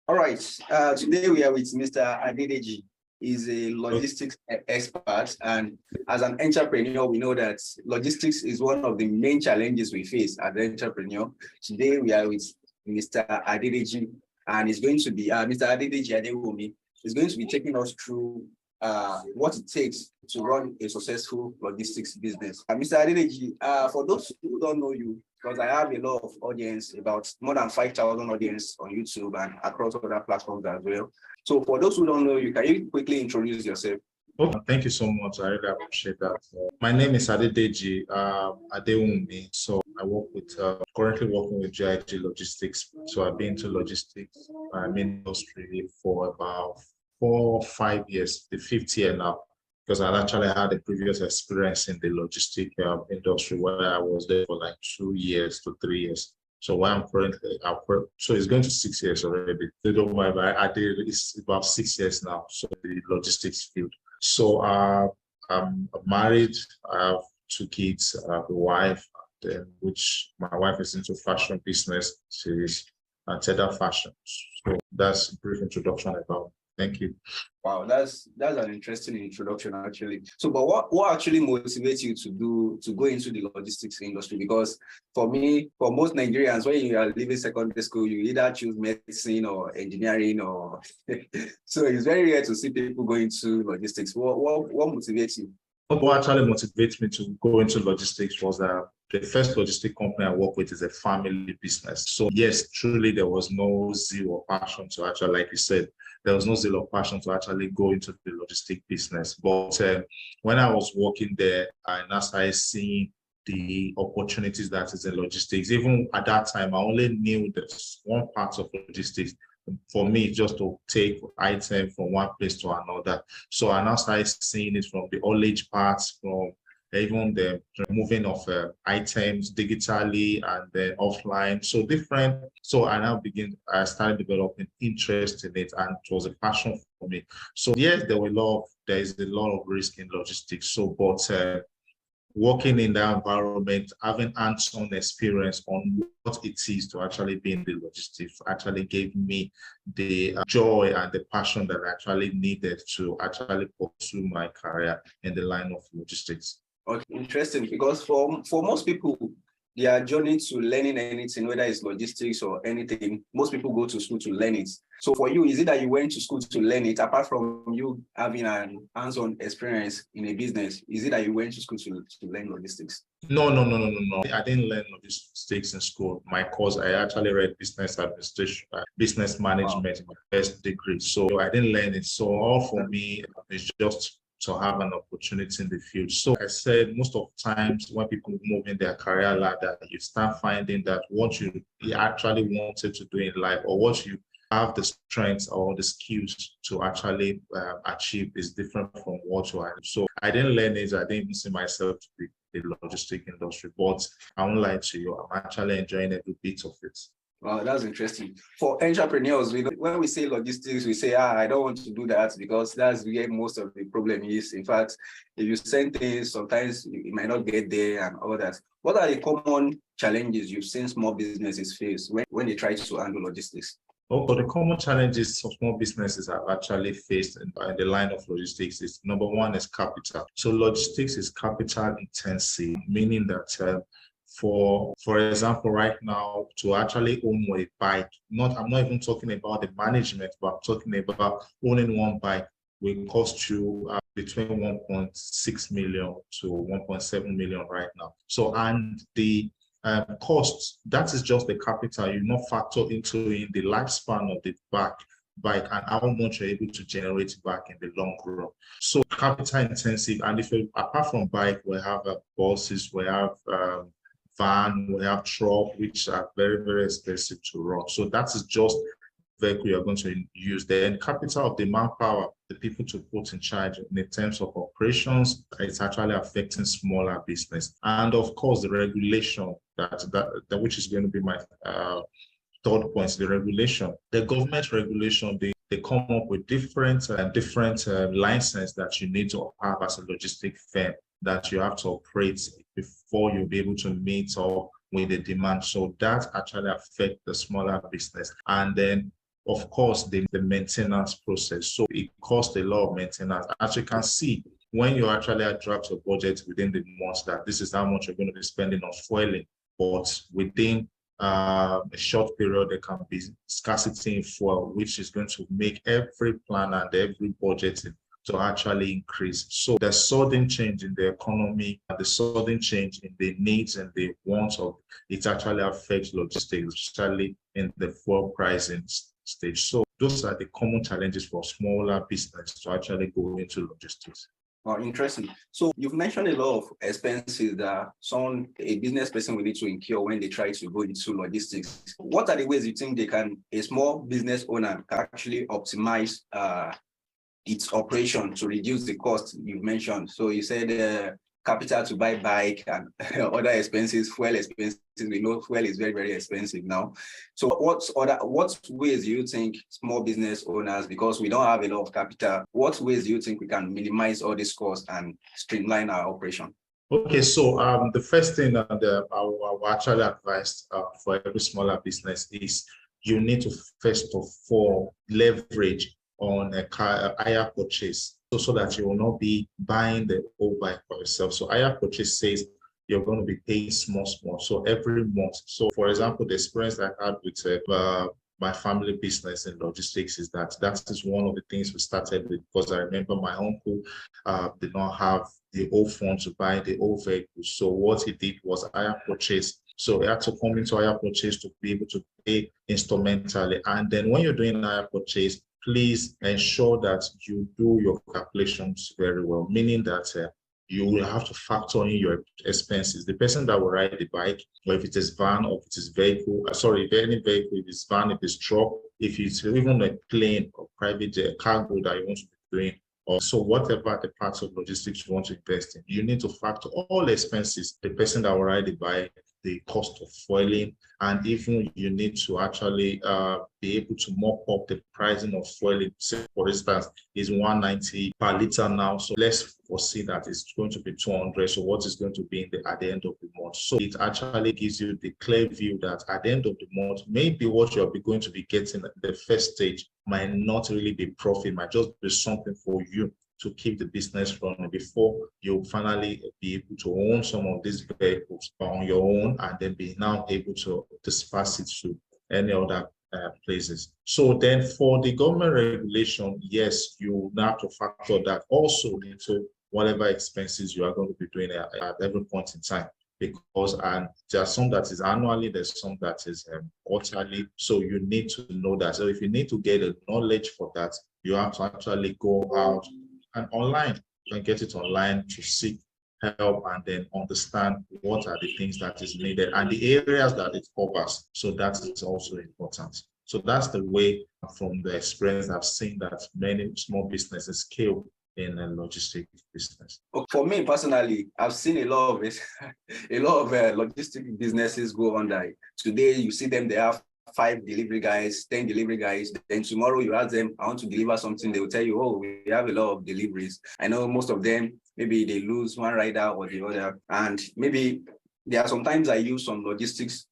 All right. Today we are with Mr. Adedeji. He's a logistics expert, and as an entrepreneur, we know that logistics is one of the main challenges we face as an entrepreneur. Today we are with Mr. Adedeji, and it's going to be Mr. Adedeji Adewumi is going to be taking us through what it takes to run a successful logistics business. Mr. Adedeji, for those who don't know you, because I have a lot of audience, about more than 5,000 audience on YouTube and across other platforms as well. So for those who don't know you, can you quickly introduce yourself? Oh, thank you so much. I really appreciate that. My name is Adedeji Adewumi. So I work with, currently working with GIG Logistics. So I've been to logistics industry for about 4 or 5 years, the 5th year now, because I actually had a previous experience in the logistic industry where I was there for like 2 years to 3 years. So where I'm currently, so it's going to 6 years already. They don't mind, but I did, it's about 6 years now. So the logistics field. So I'm married. I have 2 kids. I have a wife, which my wife is into fashion business. She's Teda Fashion. So that's a brief introduction about. Thank you. Wow, that's an interesting introduction actually. So, but what actually motivates you to go into the logistics industry? Because for me, for most Nigerians, when you are leaving secondary school, you either choose medicine or engineering, or so it's very rare to see people go into logistics. What motivates you? What actually motivates me to go into logistics was that the first logistic company I work with is a family business. So yes, truly there was no zeal or passion to actually, like you said, there was no zeal or passion to actually go into the logistic business. But when I was working there, I now started seeing the opportunities that is in logistics. Even at that time, I only knew there's one part of logistics. For me, just to take item from one place to another. So I now started seeing it from the haulage parts, from even the removing of items digitally and then offline. So different. So I started developing interest in it, and it was a passion for me. So yes, there is a lot of risk in logistics. So, but working in that environment, having hands-on experience on what it is to actually be in the logistics actually gave me the joy and the passion that I actually needed to actually pursue my career in the line of logistics. Okay, interesting, because for most people, their journey to learning anything, whether it's logistics or anything, most people go to school to learn it. So for you, is it that you went to school to learn it, apart from you having an hands-on experience in a business? Is it that you went to school to learn logistics? No. I didn't learn logistics in school. My course, I actually read business administration, business management, my first degree. So I didn't learn it. So all for me is just to have an opportunity in the field. So I said most of the times when people move in their career ladder, you start finding that what you actually wanted to do in life, or what you have the strengths or the skills to actually achieve, is different from what you are. So I didn't learn it. I didn't even see myself to be in the logistic industry, but I won't lie to you, I'm actually enjoying every bit of it. Wow, that's interesting. For entrepreneurs, when we say logistics, we say, I don't want to do that, because that's where most of the problem is. In fact, if you send things, sometimes you might not get there and all that. What are the common challenges you've seen small businesses face when they try to handle logistics? Oh, but the common challenges of small businesses have actually faced in the line of logistics is, number one, is capital. So logistics is capital intensive, meaning that for example, right now, to actually own a bike, I'm not even talking about the management, but I'm talking about owning one bike will cost you between 1.6 million to 1.7 million right now. So, and the cost, that is just the capital. You not factor into in the lifespan of the bike and how much you're able to generate back in the long run. So capital intensive. And if apart from bike, we have buses, we have van, we have truck, which are very, very expensive to run. So that is just vehicle you're going to use. Then capital of the manpower, the people to put in charge in terms of operations, it's actually affecting smaller business. And of course, the regulation that which is going to be my third point, the regulation. The government regulation, they come up with different licenses that you need to have as a logistic firm, that you have to operate before you'll be able to meet up with the demand. So that actually affects the smaller business. And then of course, the maintenance process. So it costs a lot of maintenance. As you can see, when you actually adapt your budget within the month, that this is how much you're going to be spending on fueling, but within a short period, there can be scarcity in fuel, which is going to make every plan and every budget to actually increase. So the sudden change in the economy, the sudden change in the needs and the wants of it actually affects logistics, especially in the fuel pricing stage. So those are the common challenges for smaller business to actually go into logistics. Oh, interesting. So you've mentioned a lot of expenses that a business person will need to incur when they try to go into logistics. What are the ways you think a small business owner can actually optimize its operation to reduce the cost you've mentioned? So you said capital to buy bike and other expenses, fuel expenses. We know fuel is very, very expensive now. So what ways do you think small business owners, because we don't have a lot of capital, what ways do you think we can minimize all these costs and streamline our operation? Okay, so the first thing that I will actually advise for every smaller business is you need to first of all leverage on a hire purchase, so that you will not be buying the whole bike for yourself. So hire purchase says you're going to be paying small, so every month. So for example, the experience I had with my family business in logistics is that is one of the things we started with, because I remember my uncle did not have the whole funds to buy the whole vehicle. So what he did was hire purchase. So he had to come into hire purchase to be able to pay instrumentally. And then when you're doing hire purchase, please ensure that you do your calculations very well, meaning that you will have to factor in your expenses. The person that will ride the bike, or if it is van, or if it is vehicle, if any vehicle, if it's van, if it's truck, if it's even a plane or private cargo that you want to be doing, or so whatever the parts of logistics you want to invest in, you need to factor all expenses. The person that will ride the bike, the cost of fueling, and even you need to actually be able to mop up the pricing of fueling. Say, for instance, is 190 per liter now. So let's foresee that it's going to be 200. So what is going to be at the end of the month? So it actually gives you the clear view that at the end of the month, maybe what you're going to be getting at the first stage might not really be profit, might just be something for you to keep the business running before you finally be able to own some of these vehicles on your own, and then be now able to disperse it to any other places. So then for the government regulation, yes, you now have to factor that also into whatever expenses you are going to be doing at every point in time. Because there's some that is annually, there's some that is quarterly. So you need to know that. So if you need to get the knowledge for that, you have to actually go out and online. You can get it online to seek help and then understand what are the things that is needed and the areas that it covers. So that is also important. So that's the way, from the experience, I've seen that many small businesses scale in a logistics business. For me personally, I've seen a lot of it, a lot of logistics businesses go under. Today, you see them, they have 5 delivery guys, 10 delivery guys. Then tomorrow you ask them, I want to deliver something. They will tell you, oh, we have a lot of deliveries. I know most of them, maybe they lose one rider or the other. And maybe there are sometimes I use some logistics